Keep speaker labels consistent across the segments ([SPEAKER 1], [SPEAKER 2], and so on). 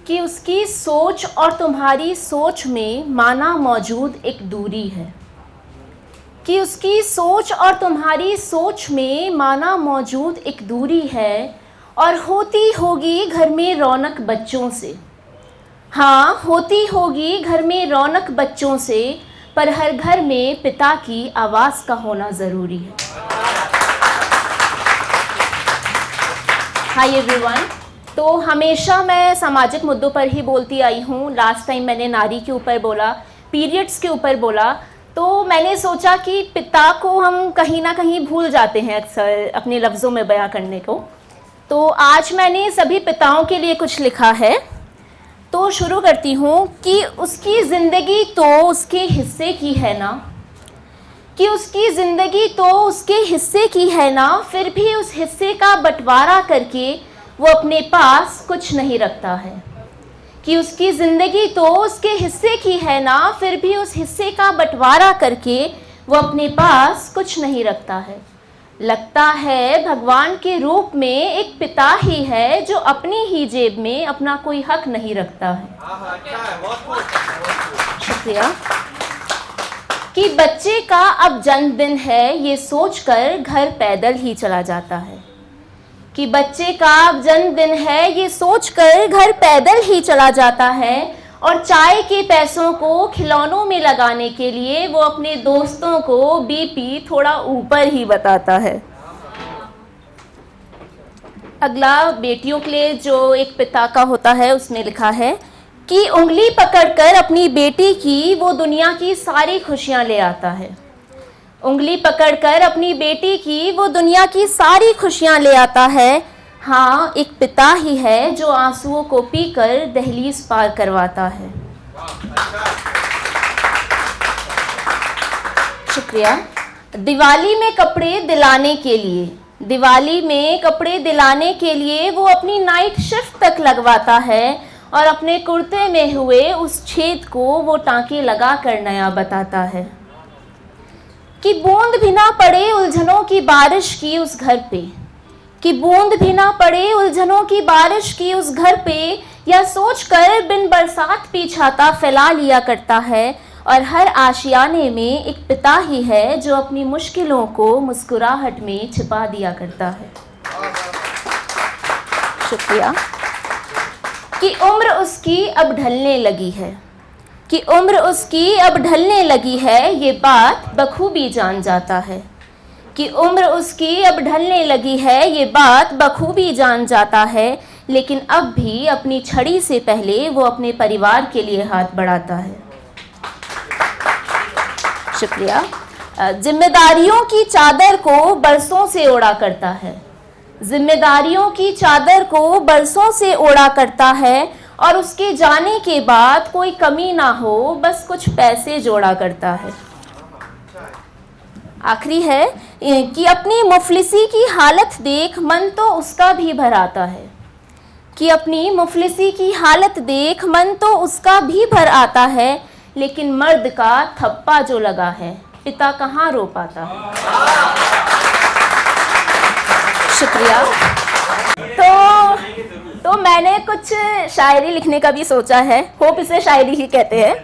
[SPEAKER 1] कि उसकी सोच और तुम्हारी सोच में माना मौजूद एक दूरी है, कि उसकी सोच और तुम्हारी सोच में माना मौजूद एक दूरी है, और होती होगी घर में रौनक बच्चों से। हाँ, होती होगी घर में रौनक बच्चों से, पर हर घर में पिता की आवाज़ का होना ज़रूरी है। Hi everyone. तो हमेशा मैं सामाजिक मुद्दों पर ही बोलती आई हूँ। लास्ट टाइम मैंने नारी के ऊपर बोला, पीरियड्स के ऊपर बोला, तो मैंने सोचा कि पिता को हम कहीं ना कहीं भूल जाते हैं अक्सर अपने लफ्ज़ों में बयां करने को। तो आज मैंने सभी पिताओं के लिए कुछ लिखा है, तो शुरू करती हूँ कि उसकी ज़िंदगी तो उसके हिस्से की है ना, कि उसकी ज़िंदगी तो उसके हिस्से की है ना, फिर भी उस हिस्से का बंटवारा करके वो अपने पास कुछ नहीं रखता है। कि उसकी ज़िंदगी तो उसके हिस्से की है ना, फिर भी उस हिस्से का बंटवारा करके वो अपने पास कुछ नहीं रखता है। लगता है भगवान के रूप में एक पिता ही है जो अपनी ही जेब में अपना कोई हक नहीं रखता है। शुक्रिया। कि बच्चे का अब जन्मदिन है ये सोचकर घर पैदल ही चला जाता है, कि बच्चे का अब जन्मदिन है ये सोचकर घर पैदल ही चला जाता है, और चाय के पैसों को खिलौनों में लगाने के लिए वो अपने दोस्तों को बीपी थोड़ा ऊपर ही बताता है। अगला बेटियों के लिए जो एक पिता का होता है, उसने लिखा है कि उंगली पकड़कर अपनी बेटी की वो दुनिया की सारी खुशियां ले आता है। उंगली पकड़कर अपनी बेटी की वो दुनिया की सारी खुशियां ले आता है। हाँ, एक पिता ही है जो आंसुओं को पीकर दहलीज पार करवाता है। शुक्रिया। दिवाली में कपड़े दिलाने के लिए, दिवाली में कपड़े दिलाने के लिए वो अपनी नाइट शिफ्ट तक लगवाता है, और अपने कुर्ते में हुए उस छेद को वो टांके लगा कर नया बताता है। कि बूंद भी ना पड़े उलझनों की बारिश की उस घर पे, कि बूंद भी ना पड़े उलझनों की बारिश की उस घर पे, या सोचकर बिन बरसात भी छाता फैला लिया करता है। और हर आशियाने में एक पिता ही है जो अपनी मुश्किलों को मुस्कुराहट में छिपा दिया करता है। शुक्रिया। कि उम्र उसकी अब ढलने लगी है, कि उम्र उसकी अब ढलने लगी है, ये बात बखूबी जान जाता है। कि उम्र उसकी अब ढलने लगी है, ये बात बखूबी जान जाता है, लेकिन अब भी अपनी छड़ी से पहले वो अपने परिवार के लिए हाथ बढ़ाता है। शुक्रिया। जिम्मेदारियों की चादर को बरसों से ओढ़ा करता है, जिम्मेदारियों की चादर को बरसों से ओढ़ा करता है, और उसके जाने के बाद कोई कमी ना हो, बस कुछ पैसे जोड़ा करता है। आखिरी है कि अपनी मुफलिसी की हालत देख मन तो उसका भी भर आता है, कि अपनी मुफलिसी की हालत देख मन तो उसका भी भर आता है, लेकिन मर्द का थप्पा जो लगा है पिता कहाँ रो पाता है। शुक्रिया। तो मैंने कुछ शायरी लिखने का भी सोचा है, होप इसे शायरी ही कहते हैं।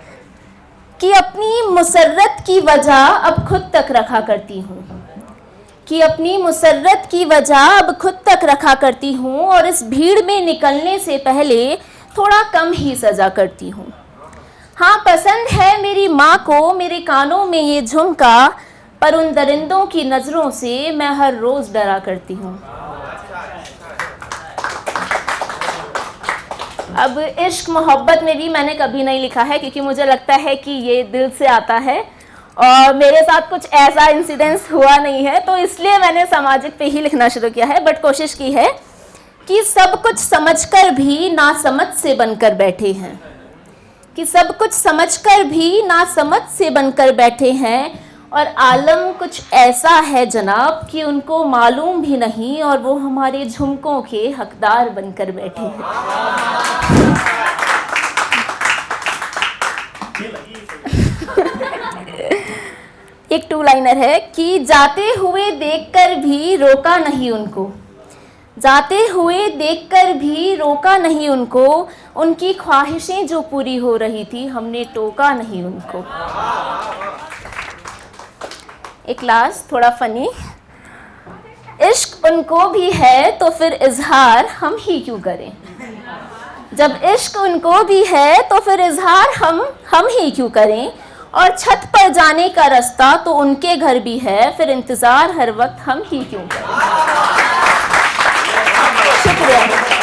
[SPEAKER 1] कि अपनी मुसर्रत की वजह अब खुद तक रखा करती हूँ, कि अपनी मुसर्रत की वजह अब खुद तक रखा करती हूँ, और इस भीड़ में निकलने से पहले थोड़ा कम ही सजा करती हूँ। हाँ, पसंद है मेरी माँ को मेरे कानों में ये झुमका, पर उन दरिंदों की नज़रों से मैं हर रोज़ डरा करती हूँ। अब इश्क मोहब्बत में भी मैंने कभी नहीं लिखा है, क्योंकि मुझे लगता है कि ये दिल से आता है, और मेरे साथ कुछ ऐसा इंसिडेंस हुआ नहीं है, तो इसलिए मैंने सामाजिक पे ही लिखना शुरू किया है। बट कोशिश की है कि सब कुछ समझकर भी नासमझ से बनकर बैठे हैं, कि सब कुछ समझकर भी नासमझ से बनकर बैठे हैं, और आलम कुछ ऐसा है जनाब कि उनको मालूम भी नहीं, और वो हमारे झुमकों के हकदार बनकर बैठे हैं। एक टू लाइनर है कि जाते हुए देखकर भी रोका नहीं उनको, जाते हुए देखकर भी रोका नहीं उनको, उनकी ख्वाहिशें जो पूरी हो रही थी हमने टोका नहीं उनको। एक लास्ट थोड़ा फनी, इश्क उनको भी है तो फिर इजहार हम ही क्यों करें। जब इश्क उनको भी है तो फिर इजहार हम ही क्यों करें, और छत पर जाने का रास्ता तो उनके घर भी है, फिर इंतज़ार हर वक्त हम ही क्यों करें। शुक्रिया।